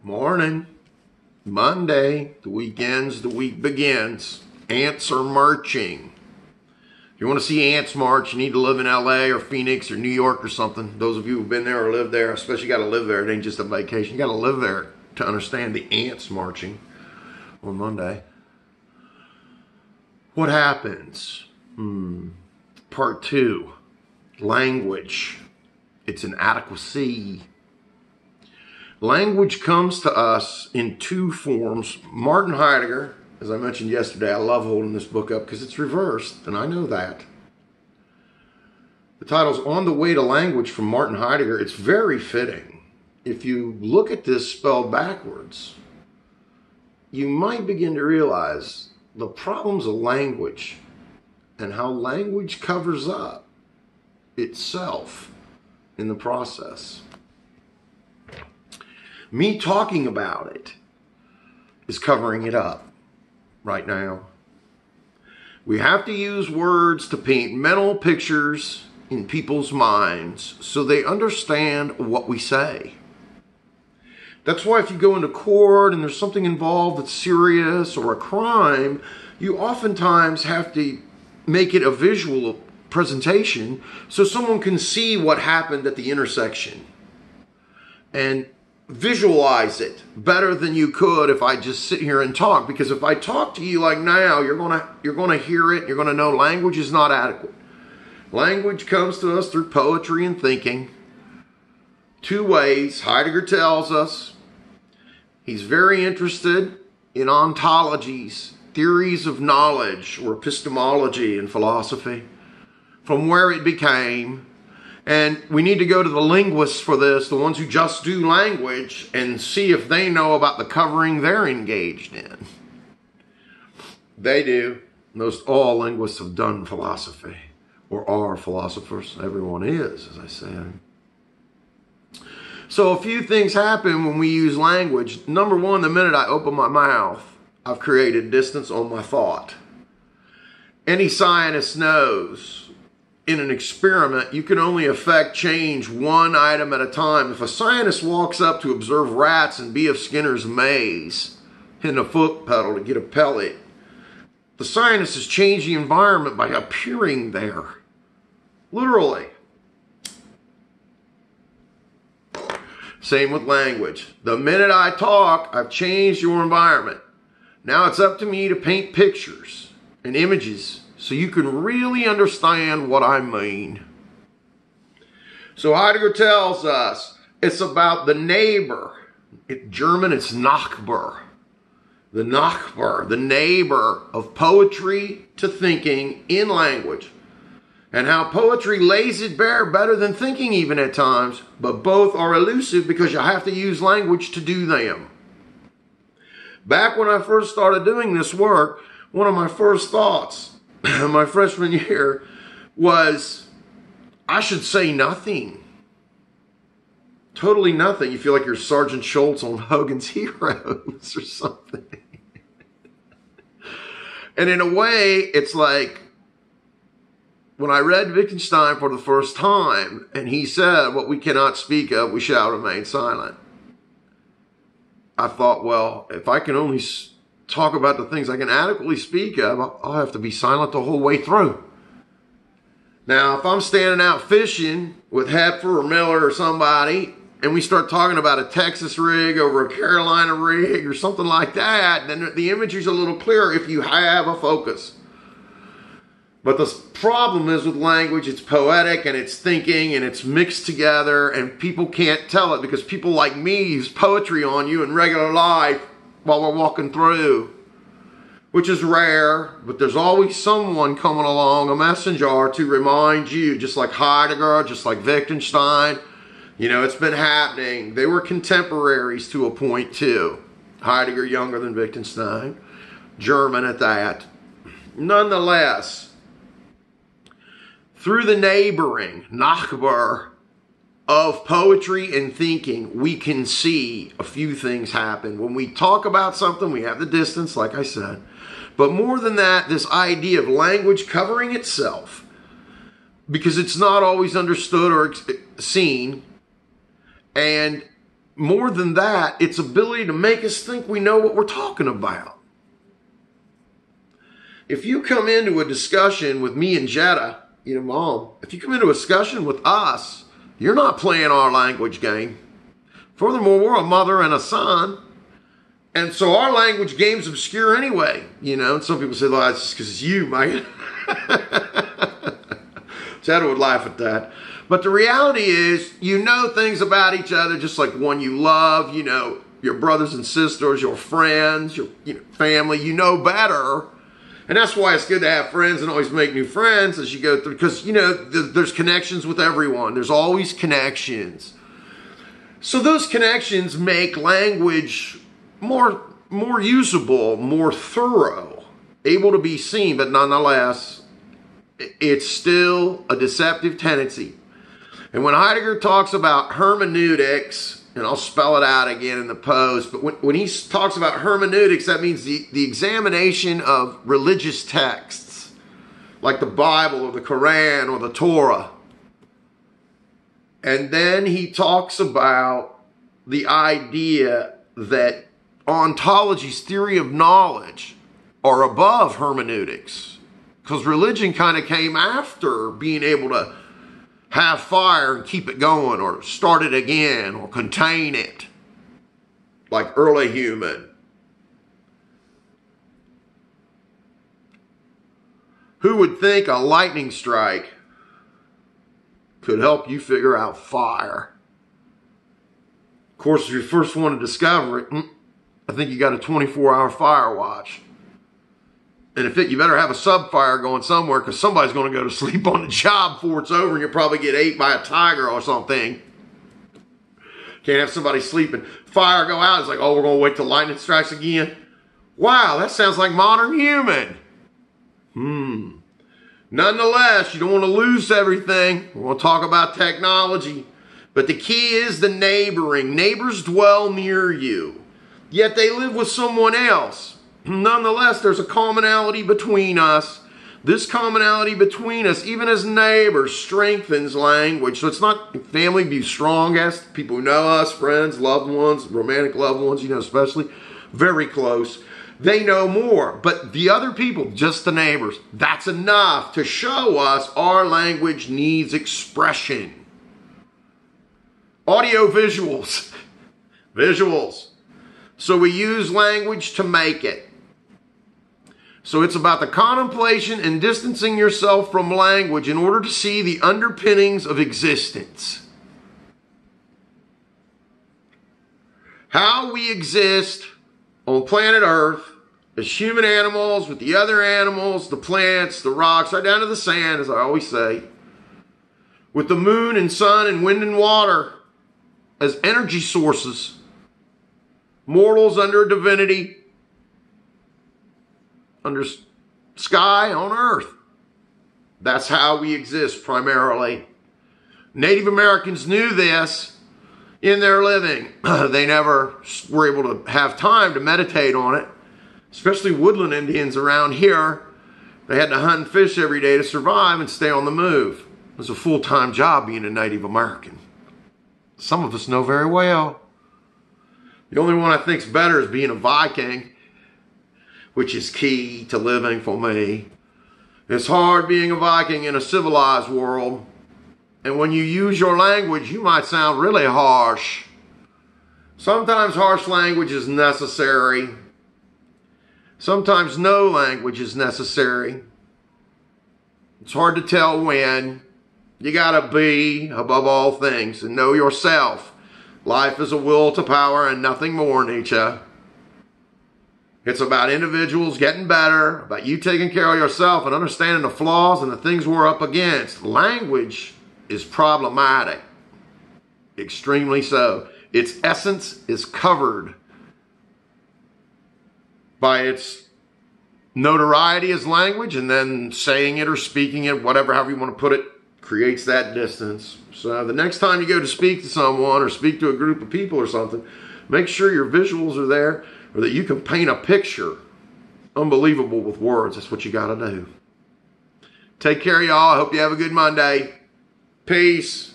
Morning. Monday. The week ends, the week begins. Ants are marching. If you want to see ants march, you need to live in LA or Phoenix or New York or something. Those of you who've been there or lived there, especially got to live there. It ain't just a vacation. You got to live there to understand the ants marching on Monday. What happens? Part 2. Language. It's an adequacy. Language comes to us in two forms. Martin Heidegger, as I mentioned yesterday, I love holding this book up because it's reversed, and I know that. The title's On the Way to Language from Martin Heidegger. It's very fitting. If you look at this spelled backwards, you might begin to realize the problems of language and how language covers up itself in the process. Me talking about it is covering it up right now. We have to use words to paint mental pictures in people's minds so they understand what we say. That's why if you go into court and there's something involved that's serious or a crime, you oftentimes have to make it a visual presentation so someone can see what happened at the intersection and visualize it better than you could if I just sit here and talk. Because if I talk to you like now, you're gonna hear it. You're gonna know language is not adequate. Language comes to us through poetry and thinking. Two ways. Heidegger tells us he's very interested in ontologies, theories of knowledge, or epistemology in philosophy, from where it became. And we need to go to the linguists for this, the ones who just do language, and see if they know about the covering they're engaged in. They do. Most all linguists have done philosophy, or are philosophers. Everyone is, as I said. So a few things happen when we use language. Number one, the minute I open my mouth, I've created distance on my thought. Any scientist knows in an experiment, you can only affect change one item at a time. If a scientist walks up to observe rats in B.F. Skinner's maze, hitting a foot pedal to get a pellet, the scientist has changed the environment by appearing there. Literally. Same with language. The minute I talk, I've changed your environment. Now it's up to me to paint pictures and images so you can really understand what I mean. So Heidegger tells us it's about the neighbor. In German, it's Nachbar. The Nachbar, the neighbor of poetry to thinking in language. And how poetry lays it bare better than thinking even at times, but both are elusive because you have to use language to do them. Back when I first started doing this work, one of my first thoughts my freshman year was I should say nothing. Totally nothing. You feel like you're Sergeant Schultz on Hogan's Heroes or something. And in a way, it's like when I read Wittgenstein for the first time and he said, what we cannot speak of, we shall remain silent. I thought, well, if I can only talk about the things I can adequately speak of, I'll have to be silent the whole way through. Now, if I'm standing out fishing with Hepfer or Miller or somebody, and we start talking about a Texas rig over a Carolina rig or something like that, then the imagery's a little clearer if you have a focus. But the problem is with language, it's poetic and it's thinking and it's mixed together and people can't tell it because people like me use poetry on you in regular life while we're walking through, which is rare, but there's always someone coming along, a messenger to remind you, just like Heidegger, just like Wittgenstein. You know, it's been happening. They were contemporaries to a point too. Heidegger younger than Wittgenstein, German at that. Nonetheless, through the neighboring, Nachbar, of poetry and thinking, we can see a few things happen. When we talk about something, we have the distance, like I said. But more than that, this idea of language covering itself, because it's not always understood or seen, and more than that, its ability to make us think we know what we're talking about. If you come into a discussion with me and Jetta, Mom, if you come into a discussion with us, you're not playing our language game. Furthermore, we're a mother and a son. And so our language game's obscure anyway, and some people say, well, it's just because it's you, mate. Jetta would laugh at that. But the reality is, you know things about each other, just like one you love, your brothers and sisters, your friends, your family, you know better. And that's why it's good to have friends and always make new friends as you go through, because, there's connections with everyone. There's always connections. So those connections make language more usable, more thorough, able to be seen, but nonetheless, it's still a deceptive tendency. And when Heidegger talks about hermeneutics, and I'll spell it out again in the post, but when he talks about hermeneutics, that means the examination of religious texts, like the Bible or the Quran or the Torah. And then he talks about the idea that ontology's theory of knowledge are above hermeneutics, because religion kind of came after being able to have fire and keep it going, or start it again, or contain it, like early human. Who would think a lightning strike could help you figure out fire? Of course, if you're the first one to discover it, I think you got a 24-hour fire watch. And if you better have a sub-fire going somewhere, because somebody's going to go to sleep on the job before it's over, and you'll probably get ate by a tiger or something. Can't have somebody sleeping. Fire go out, it's like, oh, we're going to wait till lightning strikes again? Wow, that sounds like modern human. Nonetheless, you don't want to lose everything. We're going to talk about technology. But the key is the neighboring. Neighbors dwell near you, yet they live with someone else. Nonetheless, there's a commonality between us. This commonality between us, even as neighbors, strengthens language. So it's not family be strongest, people who know us, friends, loved ones, romantic loved ones, especially, very close. They know more. But the other people, just the neighbors, that's enough to show us our language needs expression. Audio visuals. Visuals. So we use language to make it. So it's about the contemplation and distancing yourself from language in order to see the underpinnings of existence. How we exist on planet Earth as human animals with the other animals, the plants, the rocks, right down to the sand, as I always say, with the moon and sun and wind and water as energy sources, mortals under a divinity, under sky on earth. That's how we exist primarily. Native Americans knew this in their living. They never were able to have time to meditate on it, especially woodland Indians around here. They had to hunt and fish every day to survive and stay on the move. It was a full-time job being a Native American. Some of us know very well. The only one I think's better is being a Viking, which is key to living for me. It's hard being a Viking in a civilized world. And when you use your language, you might sound really harsh. Sometimes harsh language is necessary. Sometimes no language is necessary. It's hard to tell when. You gotta be above all things and know yourself. Life is a will to power and nothing more, Nietzsche. It's about individuals getting better, about you taking care of yourself and understanding the flaws and the things we're up against. Language is problematic, extremely so. Its essence is covered by its notoriety as language, and then saying it or speaking it, whatever, however you want to put it, creates that distance. So the next time you go to speak to someone or speak to a group of people or something, make sure your visuals are there, or that you can paint a picture unbelievable with words. That's what you got to do. Take care, y'all. I hope you have a good Monday. Peace.